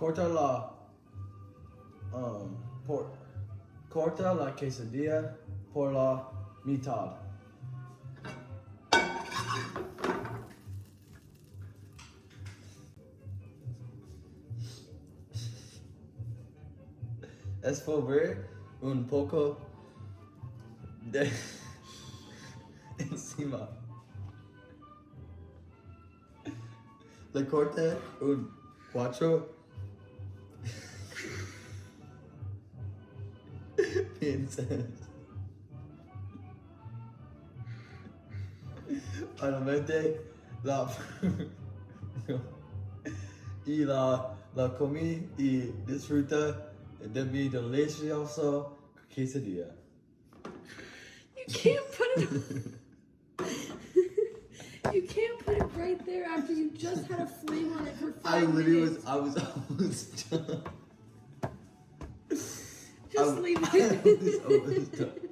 corta la corta la quesadilla por la mitad. Es ver un poco de encima. Le corte un 4 piensas. Finalmente la y la comí y disfruta de mi delicioso quesadilla. You can't put it. You can't put it right there after you just had a flame on it for 5 minutes. I was almost done. Just leave it. I was almost done.